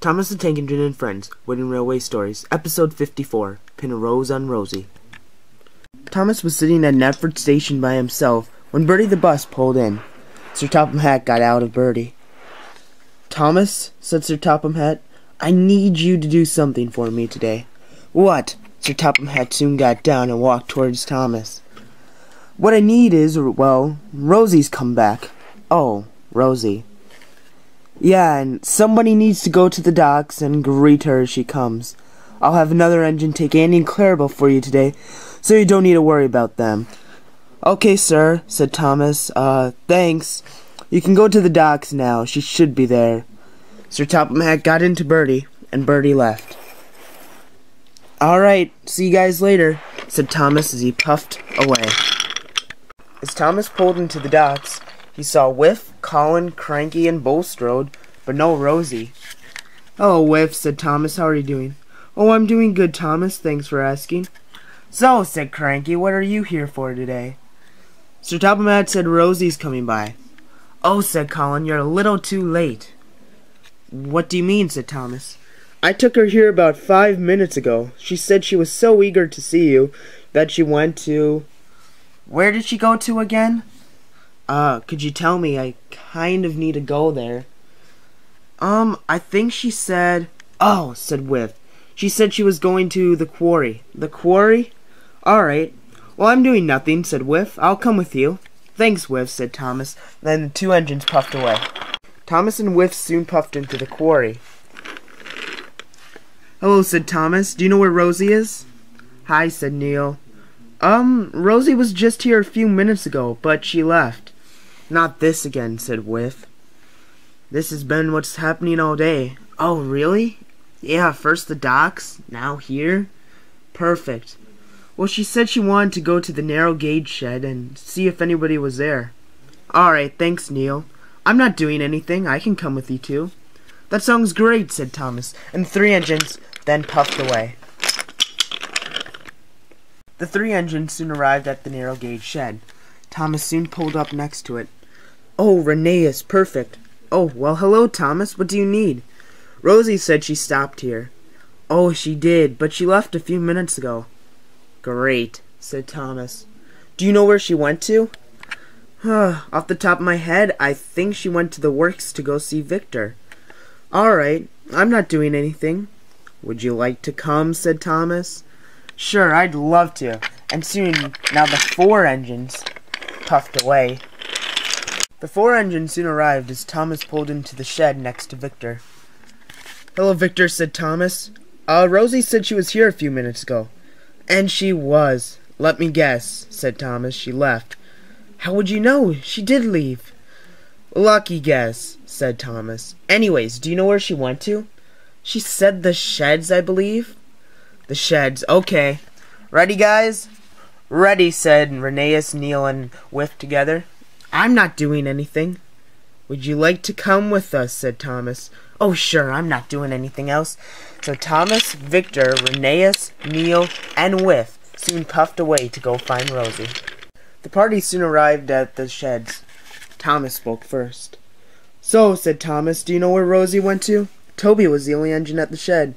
Thomas the Tank Engine and Friends, Wooden Railway Stories, Episode 54, Pin a Rose on Rosie. Thomas was sitting at Knapford Station by himself when Bertie the bus pulled in. Sir Topham Hatt got out of Bertie. "Thomas," said Sir Topham Hatt, "I need you to do something for me today." "What?" Sir Topham Hatt soon got down and walked towards Thomas. "What I need is, well, Rosie's come back." "Oh, Rosie." "Yeah, and somebody needs to go to the docks and greet her as she comes. I'll have another engine take Andy and Clarabelle for you today, so you don't need to worry about them." "Okay, sir," said Thomas. Thanks. You can go to the docks now. She should be there." Sir Topham Hatt got into Bertie, and Bertie left. "All right, see you guys later," said Thomas as he puffed away. As Thomas pulled into the docks, he saw Whiff, Colin, Cranky, and Bulstrode, but no Rosie. "Hello, Whiff," said Thomas. "How are you doing?" "Oh, I'm doing good, Thomas. Thanks for asking." "So," said Cranky, "what are you here for today?" Sir Topham Hatt said Rosie's coming by. "Oh," said Colin, "you're a little too late." "What do you mean?" said Thomas. "I took her here about 5 minutes ago. She said she was so eager to see you that she went to—" "Where did she go to again?" Could you tell me? I kind of need to go there." I think she said—" "Oh," said Whiff. "She said she was going to the quarry." "The quarry? All right. Well, I'm doing nothing," said Whiff. "I'll come with you." "Thanks, Whiff," said Thomas. Then the two engines puffed away. Thomas and Whiff soon puffed into the quarry. "Hello," said Thomas. "Do you know where Rosie is?" "Hi," said Neil. Rosie was just here a few minutes ago, but she left." "Not this again," said Whiff. "This has been what's happening all day." "Oh, really?" "Yeah, first the docks, now here." "Perfect. Well, she said she wanted to go to the narrow gauge shed and see if anybody was there." "All right, thanks, Neil. I'm not doing anything. I can come with you too." "That sounds great," said Thomas, and the three engines then puffed away. The three engines soon arrived at the narrow gauge shed. Thomas soon pulled up next to it. "Oh, Renee's perfect." "Oh, well, hello, Thomas. What do you need?" "Rosie said she stopped here." "Oh, she did, but she left a few minutes ago." "Great," said Thomas. "Do you know where she went to?" "Off the top of my head, I think she went to the works to go see Victor." "All right. I'm not doing anything." "Would you like to come?" said Thomas. "Sure, I'd love to." And soon, now the four engines puffed away. The four engines soon arrived as Thomas pulled into the shed next to Victor. "Hello, Victor," said Thomas. Rosie said she was here a few minutes ago." "And she was. Let me guess," said Thomas. "She left." "How would you know? She did leave." "Lucky guess," said Thomas. "Anyways, do you know where she went to?" "She said the sheds, I believe." "The sheds, okay. Ready, guys?" "Ready," said Reneus, Neil, and Whiff together. "I'm not doing anything." "Would you like to come with us?" said Thomas. "Oh, sure, I'm not doing anything else." So Thomas, Victor, Reneus, Neil, and Whiff soon puffed away to go find Rosie. The party soon arrived at the sheds. Thomas spoke first. "So," said Thomas, "do you know where Rosie went to?" Toby was the only engine at the shed.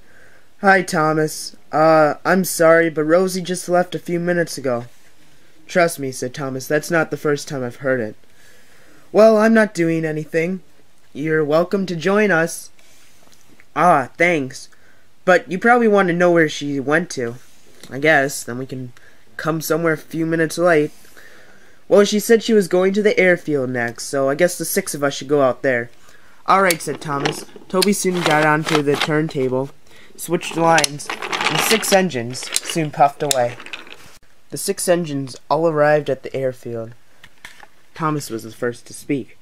"Hi, Thomas. I'm sorry, but Rosie just left a few minutes ago." "Trust me," said Thomas, "that's not the first time I've heard it." "Well, I'm not doing anything." "You're welcome to join us." "Ah, thanks. But you probably want to know where she went to." "I guess. Then we can come somewhere a few minutes late." "Well, she said she was going to the airfield next, so I guess the six of us should go out there." "All right," said Thomas. Toby soon got onto the turntable, switched lines, and the six engines soon puffed away. The six engines all arrived at the airfield. Thomas was the first to speak.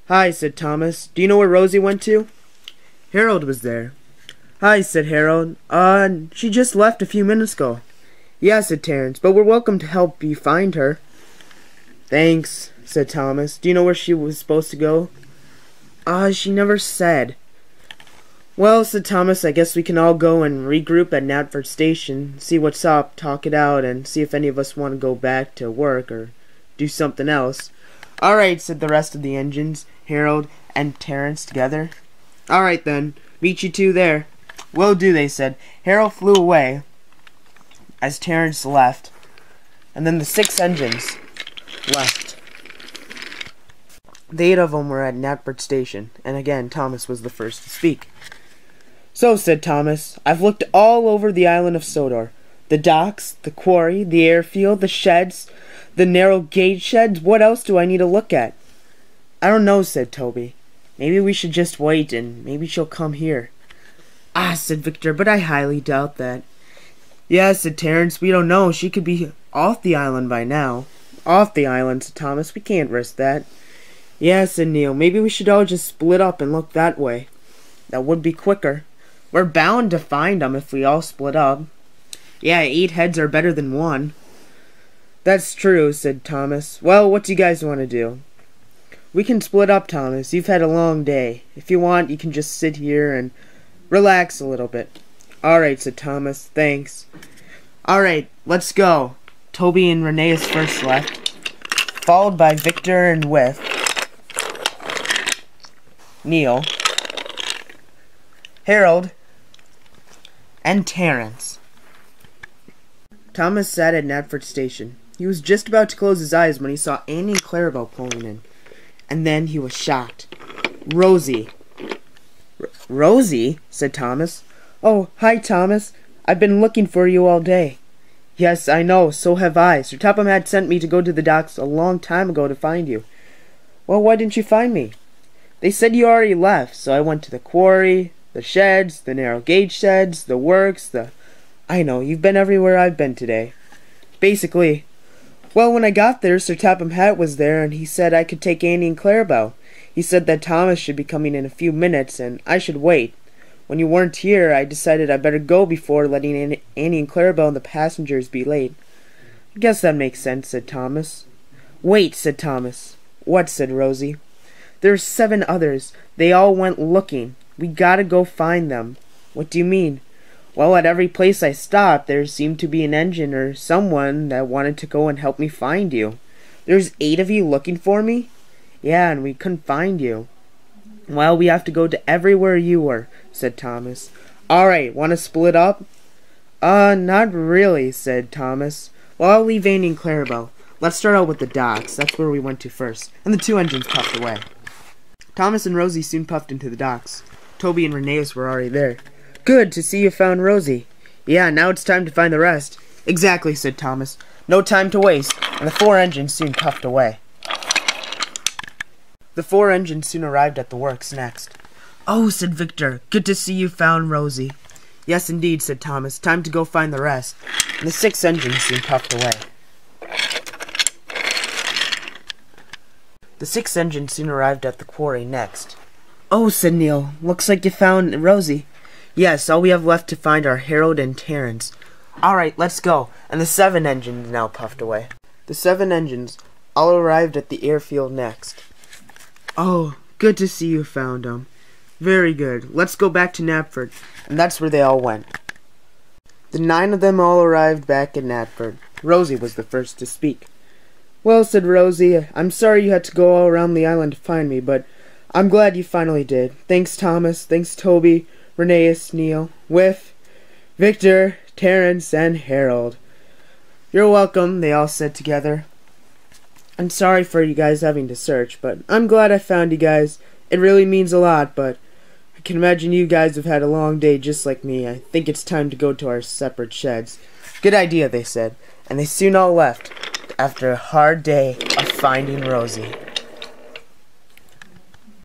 "Hi," said Thomas. "Do you know where Rosie went to?" Harold was there. "Hi," said Harold. She just left a few minutes ago." "Yeah," said Terence, "but we're welcome to help you find her." "Thanks," said Thomas. "Do you know where she was supposed to go?" She never said." "Well," said Thomas, "I guess we can all go and regroup at Knapford Station, see what's up, talk it out, and see if any of us want to go back to work or do something else." "All right," said the rest of the engines, Harold and Terence together. "All right, then. Meet you two there. Will do, they said. Harold flew away as Terrence left, and then the 6 engines left. The 8 of them were at Knapford Station, and again Thomas was the first to speak. So, said Thomas, I've looked all over the island of Sodor. The docks, the quarry, the airfield, the sheds, the narrow gauge sheds. What else do I need to look at? I don't know, said Toby. Maybe we should just wait, and maybe she'll come here. Ah, said Victor, but I highly doubt that. Yeah, said Terrence, we don't know. She could be off the island by now. Off the island, said Thomas. We can't risk that. Yeah, said Neil. Maybe we should all just split up and look that way. That would be quicker. We're bound to find them if we all split up. Yeah, 8 heads are better than 1. That's true, said Thomas. Well, what do you guys want to do? We can split up, Thomas. You've had a long day. If you want, you can just sit here and relax a little bit. All right, said Thomas. Thanks. All right, let's go. Toby and Rheneas first left, followed by Victor and Whiff, Neil, Harold, and Terrence. Thomas sat at Knapford Station. He was just about to close his eyes when he saw Annie and Clarabelle pulling in. And then he was shocked. Rosie. Rosie? Said Thomas. Oh, hi, Thomas. I've been looking for you all day. Yes, I know. So have I. Sir Topham had sent me to go to the docks a long time ago to find you. Well, why didn't you find me? They said you already left, so I went to the quarry, the sheds, the narrow gauge sheds, the works, I know, you've been everywhere I've been today. Basically. Well, when I got there, Sir Topham Hatt was there, and he said I could take Annie and Clarabelle. He said that Thomas should be coming in a few minutes, and I should wait. When you weren't here, I decided I'd better go before letting Annie and Clarabelle and the passengers be late. I guess that makes sense, said Thomas. Wait, said Thomas. What, said Rosie. There's 7 others. They all went looking. We gotta go find them. What do you mean? Well, at every place I stopped, there seemed to be an engine or someone that wanted to go and help me find you. There's 8 of you looking for me? Yeah, and we couldn't find you. Well, we have to go to everywhere you were, said Thomas. All right, want to split up? Not really, said Thomas. Well, I'll leave Annie and Clarabelle. Let's start out with the docks. That's where we went to first. And the 2 engines puffed away. Thomas and Rosie soon puffed into the docks. Toby and Rheneas were already there. Good to see you found Rosie. Yeah, now it's time to find the rest. Exactly, said Thomas. No time to waste. And the 4 engines soon puffed away. The 4 engines soon arrived at the works next. Oh, said Victor. Good to see you found Rosie. Yes, indeed, said Thomas. Time to go find the rest. And the 6 engines soon puffed away. The 6 engines soon arrived at the quarry next. Oh, said Neil. Looks like you found Rosie. Yes, all we have left to find are Harold and Terrence. All right, let's go. And the 7 engines now puffed away. The 7 engines all arrived at the airfield next. Oh, good to see you found them. Very good. Let's go back to Knapford. And that's where they all went. The 9 of them all arrived back at Knapford. Rosie was the first to speak. Well, said Rosie, I'm sorry you had to go all around the island to find me, but I'm glad you finally did. Thanks, Thomas. Thanks, Toby, Rheneas, Neil, Whiff, Victor, Terrence, and Harold. You're welcome, they all said together. I'm sorry for you guys having to search, but I'm glad I found you guys. It really means a lot, but I can imagine you guys have had a long day just like me. I think it's time to go to our separate sheds. Good idea, they said, and they soon all left after a hard day of finding Rosie.